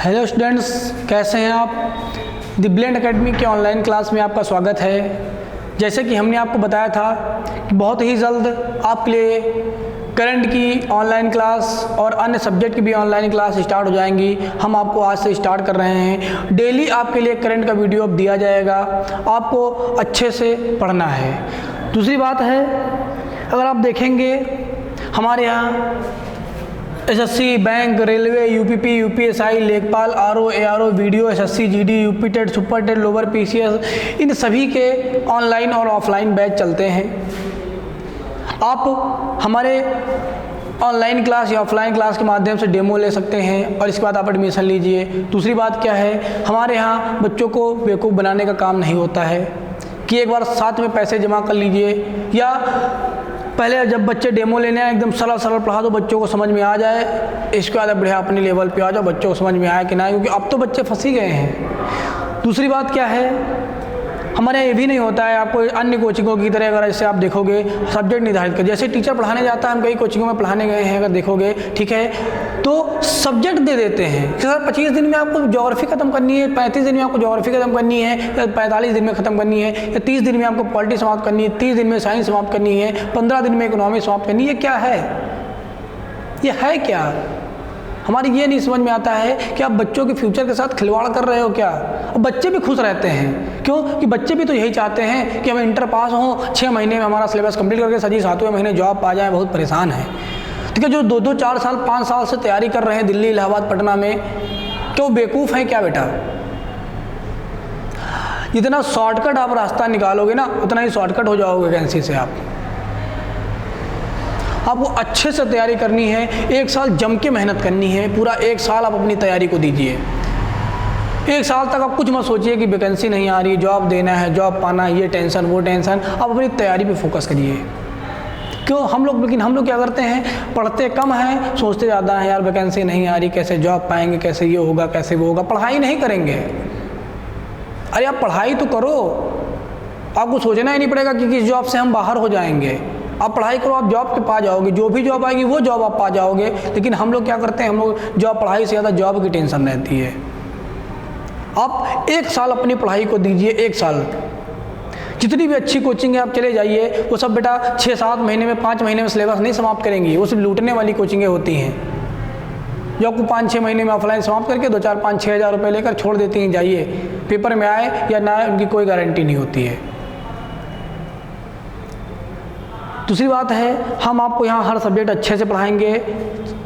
Hello students, कैसे हैं आप। द ब्लेंड एकेडमी के ऑनलाइन क्लास में आपका स्वागत है। जैसे कि हमने आपको बताया था कि बहुत ही जल्द आपके लिए करंट की ऑनलाइन क्लास और अन्य सब्जेक्ट की भी ऑनलाइन क्लास स्टार्ट हो जाएंगी। हम आपको आज से स्टार्ट कर रहे हैं। डेली आपके लिए करंट का वीडियो अब दिया जाएगा, आपको अच्छे से पढ़ना है। दूसरी बात है, अगर आप देखेंगे हमारे यहाँ SSC, bank, railway, UPP, UPSI, Lekhpal, RO, ARO, VDO, SSC, GD, UP TET, super TET, lower PCS, इन सभी के ऑनलाइन और ऑफलाइन बैच चलते हैं। आप हमारे ऑनलाइन क्लास या ऑफलाइन क्लास के माध्यम से डेमो ले सकते हैं और इसके बाद आप एडमिशन लीजिए। दूसरी बात क्या है, हमारे यहाँ बच्चों को बेवकूफ़ बनाने का काम नहीं होता है कि एक बार साथ में पैसे जमा कर लीजिए, या पहले जब बच्चे डेमो लेने आए एकदम सरल सरल पढ़ा दो, बच्चों को समझ में आ जाए। इसके बाद बढ़िया अपने लेवल पे आ जाओ, बच्चों को समझ में आए कि ना, क्योंकि अब तो बच्चे फंस ही गए हैं। दूसरी बात क्या है, हमारे यहाँ ये भी नहीं होता है आपको अन्य कोचिंगों की तरह, अगर ऐसे आप देखोगे सब्जेक्ट निर्धारित कर, जैसे टीचर पढ़ाने जाता है, हम कई कोचिंगों में पढ़ाने गए हैं, अगर देखोगे ठीक है, तो सब्जेक्ट दे देते हैं कि सर 25 दिन में आपको ज्योग्राफी खत्म करनी है, 35 दिन में आपको ज्योग्राफी खत्म करनी है, या 45 दिन में खत्म करनी है, या 30 दिन में आपको पॉलिटी समाप्त करनी है, 30 दिन में साइंस समाप्त करनी है, 15 दिन में इकोनॉमी समाप्त करनी है। ये क्या है, ये है क्या? हमारी ये नहीं समझ में आता है कि आप बच्चों के फ्यूचर के साथ खिलवाड़ कर रहे हो क्या। अब बच्चे भी खुश रहते हैं, क्यों कि बच्चे भी तो यही चाहते हैं कि हम इंटर पास हों, 6 महीने में हमारा सिलेबस कंप्लीट करके सजी 7वें महीने जॉब पा जाए। बहुत परेशान है, ठीक है। जो 2-2, 4 साल, 5 साल से तैयारी कर रहे हैं दिल्ली, इलाहाबाद, पटना में, क्या वो बेवकूफ़ हैं क्या बेटा? जितना शॉर्टकट आप रास्ता निकालोगे ना, उतना ही शॉर्टकट हो जाओगे वैकेंसी से। आपको अच्छे से तैयारी करनी है, 1 साल जम के मेहनत करनी है, पूरा 1 साल आप अपनी तैयारी को दीजिए। 1 साल तक आप कुछ मत सोचिए कि वैकेंसी नहीं आ रही, जॉब देना है, जॉब पाना है, ये टेंशन वो टेंशन। आप अपनी तैयारी पे फोकस करिए। क्यों हम लोग, लेकिन हम लोग क्या करते हैं, पढ़ते कम हैं, सोचते ज़्यादा हैं, यार वैकेंसी नहीं आ रही, कैसे जॉब पाएंगे, कैसे ये होगा, कैसे वो होगा। पढ़ाई नहीं करेंगे। अरे आप पढ़ाई तो करो, आपको सोचना ही नहीं पड़ेगा कि किस जॉब से हम बाहर हो जाएंगे। आप पढ़ाई करो, आप जॉब के पा जाओगे, जो भी जॉब आएगी वो जॉब आप पा जाओगे। लेकिन हम लोग क्या करते हैं, हम लोग जॉब, पढ़ाई से ज़्यादा जॉब की टेंशन रहती है। आप 1 साल अपनी पढ़ाई को दीजिए, 1 साल। जितनी भी अच्छी कोचिंग है आप चले जाइए, वो सब बेटा 6-7 महीने में, 5 महीने में सिलेबस नहीं समाप्त करेंगी। वो सिर्फ लूटने वाली कोचिंगें होती हैं, जो आपको 5-6 महीने में ऑफलाइन समाप्त करके 2-4, 5-6 हज़ार रुपये लेकर छोड़ देती हैं। जाइए, पेपर में आए या ना आए उनकी कोई गारंटी नहीं होती है। दूसरी बात है, हम आपको यहाँ हर सब्जेक्ट अच्छे से पढ़ाएंगे,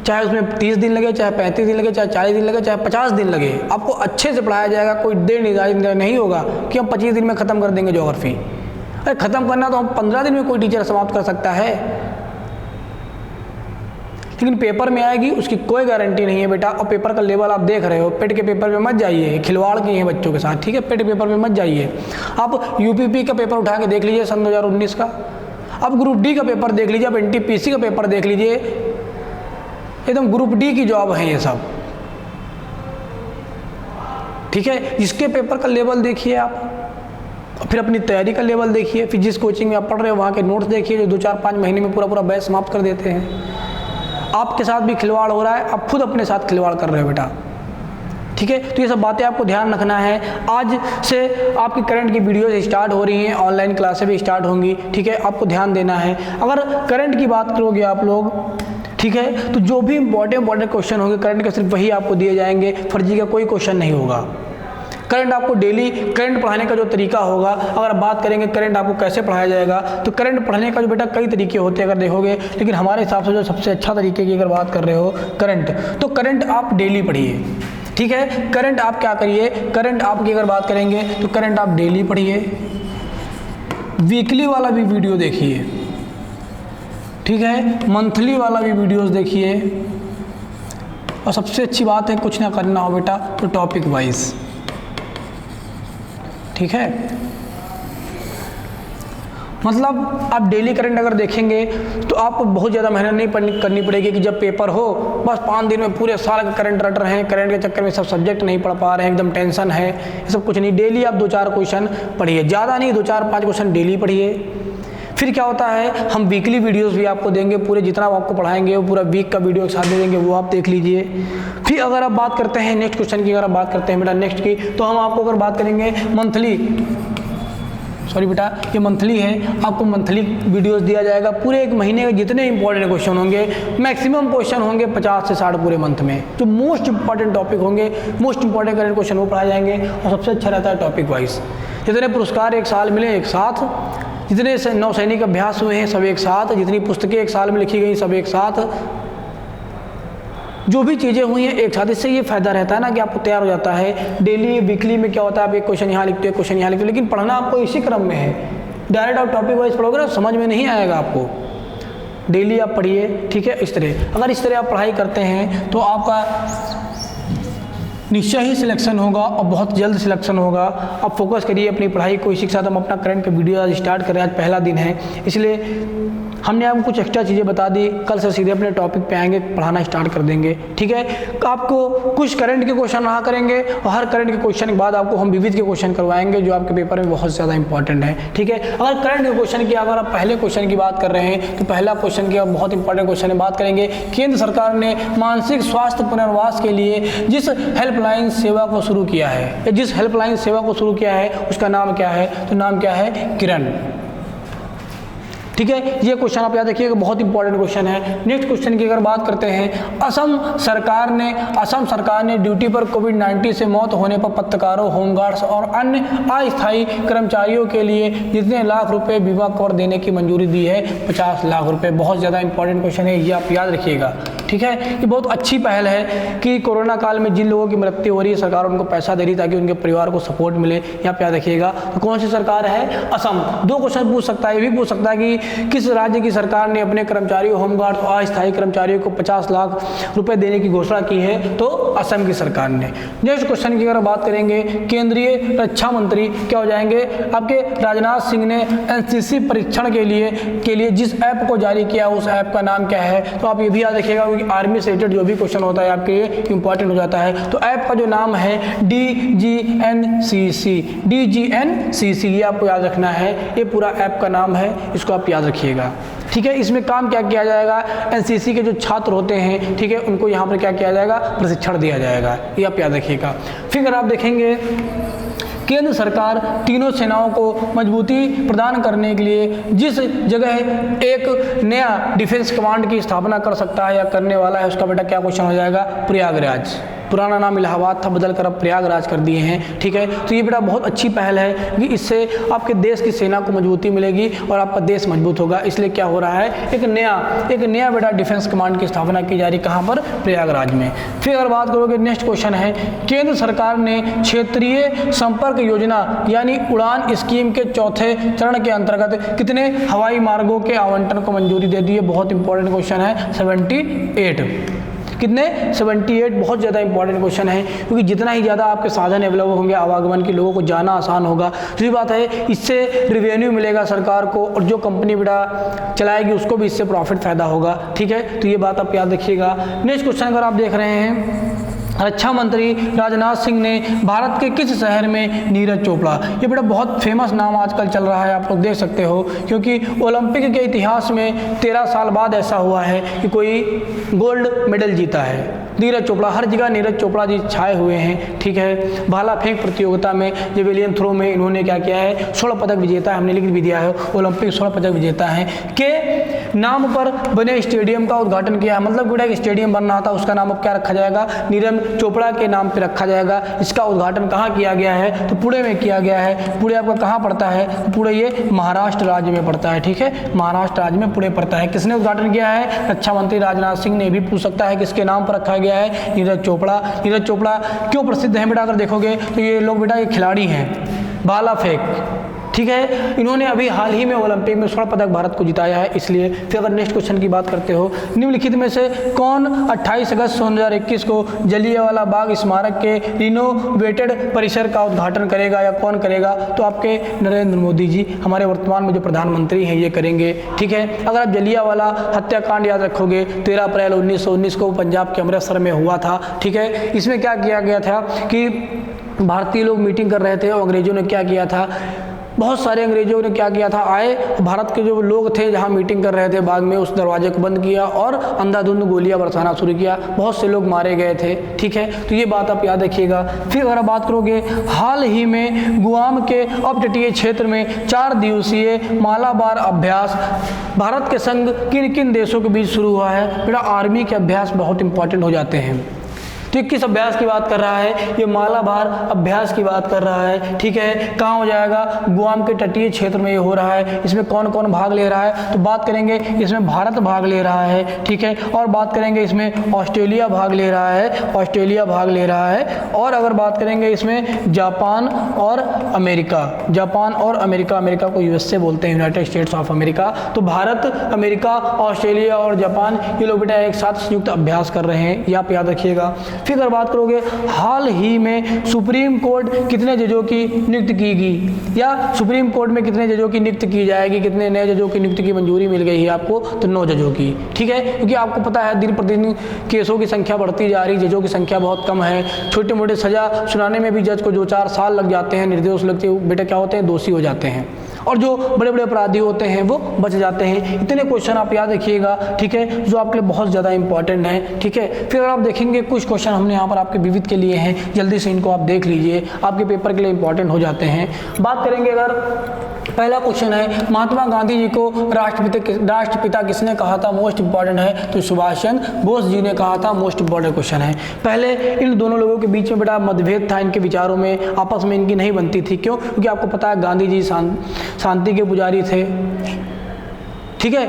चाहे उसमें 30 दिन लगे, चाहे 35 दिन लगे, चाहे 40 दिन लगे, चाहे 50 दिन लगे, आपको अच्छे से पढ़ाया जाएगा। कोई देर निर्धारित नहीं होगा कि हम 25 दिन में ख़त्म कर देंगे ज्योग्राफी। अरे ख़त्म करना तो हम 15 दिन में कोई टीचर समाप्त कर सकता है, लेकिन पेपर में आएगी उसकी कोई गारंटी नहीं है बेटा। और पेपर का लेवल आप देख रहे हो, पेट के पेपर में मत जाइए, खिलवाड़ किए हैं बच्चों के साथ, ठीक है। पेट पेपर में मत जाइए। आप यूपीपी का पेपर उठा के देख लीजिए सन 2019 का, अब ग्रुप डी का पेपर देख लीजिए, अब एनटीपीसी का पेपर देख लीजिए, एकदम ग्रुप डी की जॉब है ये सब, ठीक है। इसके पेपर का लेवल देखिए आप, फिर अपनी तैयारी का लेवल देखिए, फिर जिस कोचिंग में आप पढ़ रहे हो वहाँ के नोट्स देखिए, जो 2-4-5 महीने में पूरा बैच समाप्त कर देते हैं। आपके साथ भी खिलवाड़ हो रहा है, आप खुद अपने साथ खिलवाड़ कर रहे हो बेटा, ठीक है। तो ये सब बातें आपको ध्यान रखना है। आज से आपकी करंट की वीडियोस स्टार्ट हो रही हैं, ऑनलाइन क्लासें भी स्टार्ट होंगी, ठीक है। आपको ध्यान देना है। अगर करंट की बात करोगे आप लोग, ठीक है, तो जो भी इंपॉर्टेंट क्वेश्चन होंगे करंट के, सिर्फ वही आपको दिए जाएंगे। फर्जी का कोई क्वेश्चन नहीं होगा। करंट आपको डेली, करंट पढ़ाने का जो तरीका होगा, अगर बात करेंगे करंट आपको कैसे पढ़ाया जाएगा, तो करंट पढ़ने का जो बेटा कई तरीके होते हैं अगर देखोगे, लेकिन हमारे हिसाब से जो सबसे अच्छा तरीके की अगर बात कर रहे हो करंट, तो करंट आप डेली पढ़िए, ठीक है। करंट आप क्या करिए, करंट आपकी अगर बात करेंगे तो करंट आप डेली पढ़िए, वीकली वाला भी वीडियो देखिए, ठीक है, मंथली वाला भी वीडियोस देखिए, और सबसे अच्छी बात है कुछ ना करना हो बेटा तो टॉपिक वाइज, ठीक है। मतलब आप डेली करंट अगर देखेंगे तो आपको बहुत ज़्यादा मेहनत नहीं करनी पड़ेगी कि जब पेपर हो बस 5 दिन में पूरे साल का करंट रट रहे हैं, करंट के चक्कर में सब सब्जेक्ट नहीं पढ़ पा रहे हैं, एकदम टेंशन है, ये सब कुछ नहीं। डेली आप 2-4 क्वेश्चन पढ़िए, ज़्यादा नहीं, 2-4-5 क्वेश्चन डेली पढ़िए। फिर क्या होता है, हम वीकली वीडियोस भी आपको देंगे, पूरे जितना आपको पढ़ाएंगे वो पूरा वीक का वीडियो एक साथ दे देंगे, वो आप देख लीजिए। फिर अगर आप बात करते हैं नेक्स्ट क्वेश्चन की, अगर आप बात करते हैं बेटा नेक्स्ट की, तो हम आपको अगर बात करेंगे मंथली, सॉरी बेटा ये मंथली है, आपको मंथली वीडियोस दिया जाएगा। पूरे एक महीने के जितने इंपॉर्टेंट क्वेश्चन होंगे, मैक्सिमम क्वेश्चन होंगे 50 से 60 पूरे मंथ में, जो मोस्ट इंपॉर्टेंट टॉपिक होंगे, मोस्ट इंपॉर्टेंट करंट क्वेश्चन वो पढ़ाए जाएंगे। और सबसे अच्छा रहता है टॉपिक वाइज, जितने पुरस्कार एक साल मिले एक साथ, जितने नौसैनिक अभ्यास हुए हैं सब एक साथ, जितनी पुस्तकें एक साल में लिखी गई सब एक साथ, जो भी चीज़ें हुई हैं एक साथ। इससे ये फायदा रहता है ना कि आपको तैयार हो जाता है। डेली वीकली में क्या होता है, आप एक क्वेश्चन यहाँ लिखते हो, क्वेश्चन यहाँ लिखते हो, लेकिन पढ़ना आपको इसी क्रम में है। डायरेक्ट आप टॉपिक वाइज पढ़ोगे ना, समझ में नहीं आएगा आपको। डेली आप पढ़िए, ठीक है। इस तरह अगर इस तरह आप पढ़ाई करते हैं तो आपका निश्चय ही सिलेक्शन होगा और बहुत जल्द सिलेक्शन होगा। आप फोकस करिए अपनी पढ़ाई को। इसी के साथ हम अपना करंट का वीडियो आज स्टार्ट कर रहे हैं। आज पहला दिन है, इसलिए हमने आपको कुछ एक्स्ट्रा चीज़ें बता दी। कल से सीधे अपने टॉपिक पे आएंगे, पढ़ाना स्टार्ट कर देंगे, ठीक है। आपको कुछ करंट के क्वेश्चन रहा करेंगे और हर करंट के क्वेश्चन के बाद आपको हम विविध के क्वेश्चन करवाएंगे, जो आपके पेपर में बहुत ज़्यादा इंपॉर्टेंट है, ठीक है। अगर करंट के क्वेश्चन की, अगर आप पहले क्वेश्चन की बात कर रहे हैं तो पहला क्वेश्चन की बहुत इंपॉर्टेंट क्वेश्चन है, बात करेंगे। केंद्र सरकार ने मानसिक स्वास्थ्य पुनर्वास के लिए जिस हेल्पलाइन सेवा को शुरू किया है, जिस हेल्पलाइन सेवा को शुरू किया है उसका नाम क्या है? तो नाम क्या है? किरण, ठीक है। ये क्वेश्चन आप याद रखिएगा, बहुत इंपॉर्टेंट क्वेश्चन है। नेक्स्ट क्वेश्चन की अगर बात करते हैं, असम सरकार ने ड्यूटी पर कोविड-19 से मौत होने पर पत्रकारों, होमगार्ड्स और अन्य अस्थायी कर्मचारियों के लिए जितने लाख रुपए बीमा कवर देने की मंजूरी दी है, 50 लाख रुपए। बहुत ज़्यादा इंपॉर्टेंट क्वेश्चन है, ये आप याद रखिएगा, ठीक है। ये बहुत अच्छी पहल है कि कोरोना काल में जिन लोगों की मृत्यु हो रही है, सरकार उनको पैसा दे रही ताकि उनके परिवार को सपोर्ट मिले। ये आप याद रखिएगा। तो कौन सी सरकार है? असम। दो क्वेश्चन पूछ सकता है, ये भी पूछ सकता है कि किस राज्य की सरकार ने अपने कर्मचारियों, होमगार्ड और अस्थायी कर्मचारियों को 50 लाख रुपए देने की घोषणा की है? तो असम की सरकार ने। नेक्स्ट क्वेश्चन की अगर बात करेंगे, केंद्रीय रक्षा मंत्री क्या हो जाएंगे? आपके राजनाथ सिंह ने एनसीसी परीक्षण के लिए जिस ऐप को जारी किया उस ऐप का नाम क्या है? तो आप ये भी याद रखिएगा क्योंकि आर्मी से रिलेटेड जो भी क्वेश्चन होता है आपके लिए इंपॉर्टेंट हो जाता है। तो ऐप का जो नाम है DGNCC, ये आपको याद रखना है। ये पूरा ऐप का नाम है, इसको आप याद रखिएगा, ठीक है। इसमें काम क्या किया जाएगा? एनसीसी के जो छात्र होते हैं, ठीक है, उनको यहाँ पर क्या किया जाएगा? प्रशिक्षण दिया जाएगा, ये आप याद रखिएगा। फिर अगर आप देखेंगे, केंद्र सरकार तीनों सेनाओं को मजबूती प्रदान करने के लिए जिस जगह एक नया डिफेंस कमांड की स्थापना कर सकता है या करने वाला है, उसका बेटा क्या क्वेश्चन हो जाएगा? प्रयागराज। पुराना नाम इलाहाबाद था, बदल कर अब प्रयागराज कर दिए हैं, ठीक है। तो ये बेटा बहुत अच्छी पहल है कि इससे आपके देश की सेना को मजबूती मिलेगी और आपका देश मजबूत होगा। इसलिए क्या हो रहा है? एक नया बेटा डिफेंस कमांड की स्थापना की जा रही, कहाँ पर? प्रयागराज में। फिर अगर बात करोगे, नेक्स्ट क्वेश्चन है, केंद्र सरकार ने क्षेत्रीय संपर्क योजना यानी उड़ान स्कीम के चौथे चरण के अंतर्गत कितने हवाई मार्गों के आवंटन को मंजूरी दे दी है? बहुत इंपॉर्टेंट क्वेश्चन है, 78। कितने? 78। बहुत ज़्यादा इंपॉर्टेंट क्वेश्चन है क्योंकि जितना ही ज़्यादा आपके साधन अवेलेबल होंगे आवागमन की, लोगों को जाना आसान होगा। दूसरी बात है, इससे रिवेन्यू मिलेगा सरकार को और जो कंपनी बेटा चलाएगी उसको भी इससे प्रॉफिट फ़ायदा होगा, ठीक है। तो ये बात आप याद रखिएगा। नेक्स्ट क्वेश्चन अगर आप देख रहे हैं, रक्षा मंत्री राजनाथ सिंह ने भारत के किस शहर में नीरज चोपड़ा, ये बेटा बहुत फेमस नाम आजकल चल रहा है, आप लोग देख सकते हो, क्योंकि ओलंपिक के इतिहास में 13 साल बाद ऐसा हुआ है कि कोई गोल्ड मेडल जीता है। नीरज चोपड़ा, हर जगह नीरज चोपड़ा जी छाए हुए हैं, ठीक है। भाला फेंक प्रतियोगिता में, जेवेलियन थ्रो में इन्होंने क्या किया है? 16 पदक विजेता है, हमने लिख भी दिया है, ओलंपिक 16 पदक विजेता हैं। के नाम पर बने स्टेडियम का उद्घाटन किया है, मतलब बेटा एक स्टेडियम बन रहा था, उसका नाम अब क्या रखा जाएगा? नीरज चोपड़ा के नाम पे रखा जाएगा। इसका उद्घाटन कहाँ किया गया है? तो पुणे में किया गया है। पुणे आपका कहाँ पड़ता है? तो पुणे ये महाराष्ट्र राज्य में पड़ता है, ठीक है। महाराष्ट्र राज्य में पुणे पड़ता है। किसने उद्घाटन किया है? रक्षा मंत्री राजनाथ सिंह ने। भी पूछ सकता है किसके नाम पर रखा गया है? नीरज चोपड़ा। नीरज चोपड़ा क्यों प्रसिद्ध है बेटा? अगर देखोगे तो ये लोग बेटा ये खिलाड़ी हैं भाला फेंक, ठीक है। इन्होंने अभी हाल ही में ओलंपिक में स्वर्ण पदक भारत को जिताया है, इसलिए। फिर अगर नेक्स्ट क्वेश्चन की बात करते हो, निम्नलिखित में से कौन 28 अगस्त 2021 को जलियांवाला बाग स्मारक के रिनोवेटेड परिसर का उद्घाटन करेगा या कौन करेगा? तो आपके नरेंद्र मोदी जी, हमारे वर्तमान में जो प्रधानमंत्री हैं, ये करेंगे, ठीक है। अगर आप जलियांवाला हत्याकांड याद रखोगे, 13 अप्रैल 1919 को पंजाब के अमृतसर में हुआ था, ठीक है। इसमें क्या किया गया था कि भारतीय लोग मीटिंग कर रहे थे और अंग्रेजों ने क्या किया था? बहुत सारे अंग्रेजों ने क्या किया था, आए, भारत के जो लोग थे जहाँ मीटिंग कर रहे थे बाग में, उस दरवाजे को बंद किया और अंधाधुंध गोलियां बरसाना शुरू किया, बहुत से लोग मारे गए थे। ठीक है, तो ये बात आप याद रखिएगा। फिर अगर आप बात करोगे, हाल ही में गुआम के अपतटीय क्षेत्र में 4 दिवसीय मालाबार अभ्यास भारत के संग किन किन देशों के बीच शुरू हुआ है? बेटा आर्मी के अभ्यास बहुत इंपॉर्टेंट हो जाते हैं। तो किस अभ्यास की बात कर रहा है? ये मालाबार अभ्यास की बात कर रहा है। ठीक है, कहाँ हो जाएगा? गुआम के तटीय क्षेत्र में ये हो रहा है। इसमें कौन कौन भाग ले रहा है? तो बात करेंगे इसमें भारत भाग ले रहा है। ठीक है, और बात करेंगे इसमें ऑस्ट्रेलिया भाग ले रहा है, ऑस्ट्रेलिया भाग ले रहा है। और अगर बात करेंगे इसमें जापान और अमेरिका, जापान और अमेरिका, अमेरिका को यूएसए बोलते हैं, यूनाइटेड स्टेट्स ऑफ अमेरिका। तो भारत, अमेरिका, ऑस्ट्रेलिया और जापान, ये लोग बेटा एक साथ संयुक्त अभ्यास कर रहे हैं, ये आप याद रखिएगा। फिर अगर बात करोगे, हाल ही में सुप्रीम कोर्ट कितने जजों की नियुक्ति की गई, या सुप्रीम कोर्ट में कितने जजों की नियुक्ति की जाएगी, कितने नए जजों की नियुक्ति की मंजूरी मिल गई है आपको? तो 9 जजों की। ठीक है, क्योंकि आपको पता है दिन प्रतिदिन केसों की संख्या बढ़ती जा रही, जजों की संख्या बहुत कम है। छोटे मोटे सजा सुनाने में भी जज को 2-4 साल लग जाते हैं, निर्दोष लगते बेटा क्या होते हैं? दोषी हो जाते हैं। और जो बड़े बड़े अपराधी होते हैं वो बच जाते हैं। इतने क्वेश्चन आप याद रखिएगा। ठीक है, जो आपके लिए बहुत ज़्यादा इंपॉर्टेंट है। ठीक है, फिर अगर आप देखेंगे कुछ क्वेश्चन हमने यहाँ पर आपके विविध के लिए हैं, जल्दी से इनको आप देख लीजिए, आपके पेपर के लिए इंपॉर्टेंट हो जाते हैं। बात करेंगे, अगर पहला क्वेश्चन है, महात्मा गांधी जी को राष्ट्रपिता किसने कहा था? मोस्ट इंपॉर्टेंट है, तो सुभाष चंद्र बोस जी ने कहा था। मोस्ट इंपॉर्टेंट क्वेश्चन है। पहले इन दोनों लोगों के बीच में बेटा मतभेद था, इनके विचारों में आपस में इनकी नहीं बनती थी। क्यों? क्योंकि आपको पता है गांधी जी शांति के पुजारी थे। ठीक है,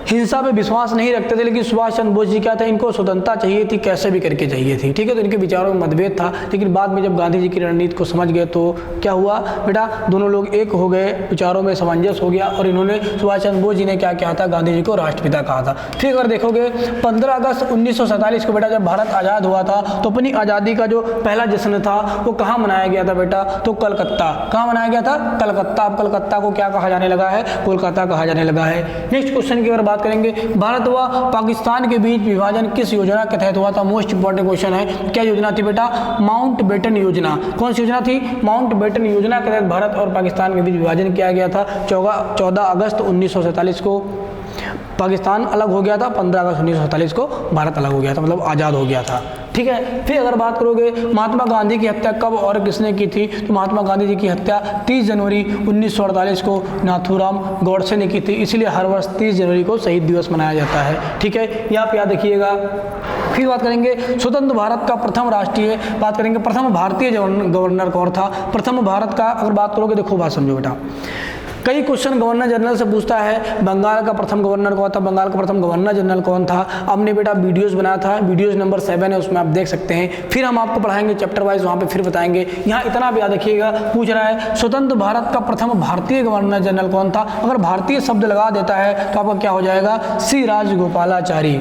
हिंसा पे विश्वास नहीं रखते थे, लेकिन सुभाष चंद्र बोस जी क्या थे? इनको स्वतंत्रता चाहिए थी, कैसे भी करके चाहिए थी। ठीक है, तो इनके विचारों में मतभेद था, लेकिन बाद में जब गांधी जी की रणनीति को समझ गए तो क्या हुआ बेटा? दोनों लोग एक हो गए, विचारों में सामंजस्य हो गया और इन्होंने, सुभाष चंद्र बोस जी ने क्या किया था? गांधी जी को राष्ट्रपिता कहा था। फिर अगर देखोगे 15 अगस्त 1947 को बेटा जब भारत आज़ाद हुआ था, तो अपनी आज़ादी का जो पहला जश्न था वो कहाँ मनाया गया था बेटा? तो कलकत्ता। कहाँ मनाया गया था? कलकत्ता। अब कलकत्ता को क्या कहा जाने लगा है? कोलकाता कहा जाने लगा है। नेक्स्ट क्वेश्चन की अगर बात करेंगे, भारत व पाकिस्तान के बीच विभाजन किस योजना के तहत हुआ था? मोस्ट इंपॉर्टेंट क्वेश्चन है। क्या योजना थी बेटा? माउंट बेटन योजना। कौन सी योजना थी? माउंट बेटन योजना के तहत भारत और पाकिस्तान के बीच विभाजन किया गया था। 14 अगस्त 1947 को पाकिस्तान अलग हो गया था, 15 अगस्त 1947 को भारत अलग हो गया था, मतलब आज़ाद हो गया था। ठीक है, फिर अगर बात करोगे महात्मा गांधी की हत्या कब और किसने की थी? तो महात्मा गांधी जी की हत्या 30 जनवरी 1948 को नाथूराम गौडसे ने की थी। इसलिए हर वर्ष 30 जनवरी को शहीद दिवस मनाया जाता है। ठीक है, ये आप याद रखिएगा। फिर बात करेंगे स्वतंत्र भारत का प्रथम राष्ट्रीय, बात करेंगे प्रथम भारतीय गवर्नर कौन था? प्रथम भारत का अगर बात करोगे, देखो बात समझो बेटा, कई क्वेश्चन गवर्नर जनरल से पूछता है। बंगाल का प्रथम गवर्नर कौन था? बंगाल का प्रथम गवर्नर जनरल कौन था? हमने बेटा वीडियोस बनाया था, वीडियोस नंबर 7 है, उसमें आप देख सकते हैं। फिर हम आपको पढ़ाएंगे चैप्टर वाइज, वहाँ पे फिर बताएंगे। यहाँ इतना भी याद रखिएगा, पूछ रहा है स्वतंत्र भारत का प्रथम भारतीय गवर्नर जनरल कौन था? अगर भारतीय शब्द लगा देता है तो आपका क्या हो जाएगा? श्री राजगोपालाचारी।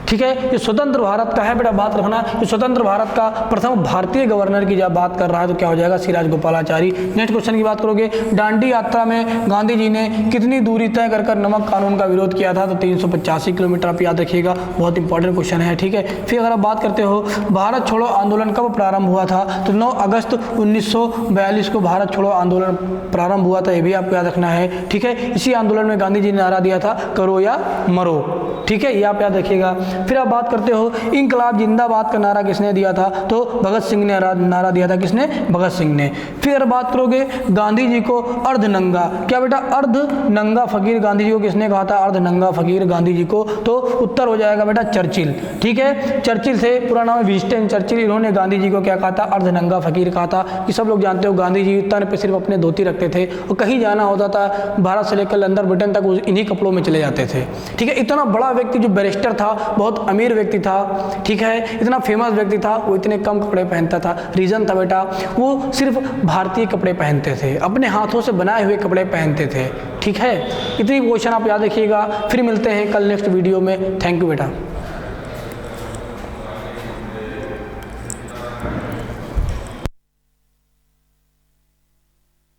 ठीक है, ये स्वतंत्र भारत का है बेटा, बात रखना। ये स्वतंत्र भारत का प्रथम भारतीय गवर्नर की जब बात कर रहा है तो क्या हो जाएगा? श्री राजगोपालाचारी। नेक्स्ट क्वेश्चन की बात करोगे, दांडी यात्रा में गांधी जी ने कितनी दूरी तय कर नमक कानून का विरोध किया था? तो 385 किलोमीटर, आप याद रखिएगा, बहुत इंपॉर्टेंट क्वेश्चन है। ठीक है, फिर अगर आप बात करते हो भारत छोड़ो आंदोलन कब प्रारंभ हुआ था? तो 9 अगस्त 1942 को भारत छोड़ो आंदोलन प्रारंभ हुआ था, ये भी आपको याद रखना है। ठीक है, इसी आंदोलन में गांधी जी ने नारा दिया था, करो या मरो। ठीक है, ये आप याद रखिएगा। फिर आप बात करते हो इंकलाब जिंदाबाद का नारा किसने दिया था? तो भगत सिंह ने नारा दिया था। किसने? भगत सिंह ने। फिर बात करोगे गांधी जी को अर्धनंगा, क्या बेटा? अर्धनंगा फकीर गांधी जी को किसने कहा था? अर्धनंगा फकीर गांधी जी को, तो उत्तर हो जाएगा बेटा चर्चिल। ठीक है, चर्चिल से पूरा नाम है विंस्टन चर्चिल, इन्होंने गांधी जी को क्या कहा था? अर्धनंगा फकीर कहा था। कि सब लोग जानते हो गांधी जी तन पे सिर्फ अपने धोती रखते थे और कहीं जाना होता था भारत से लेकर लंदन ब्रिटेन तक इन्हीं कपड़ों में चले जाते थे। ठीक है, इतना बड़ा व्यक्ति जो बैरिस्टर था, बहुत अमीर व्यक्ति था। ठीक है, इतना फेमस व्यक्ति था, वो इतने कम कपड़े पहनता था। रीजन था बेटा, वो सिर्फ भारतीय कपड़े पहनते थे, अपने हाथों से बनाए हुए कपड़े पहनते थे। ठीक है, इतनी क्वेश्चन आप याद रखिएगा। फिर मिलते हैं कल नेक्स्ट वीडियो में। थैंक यू बेटा।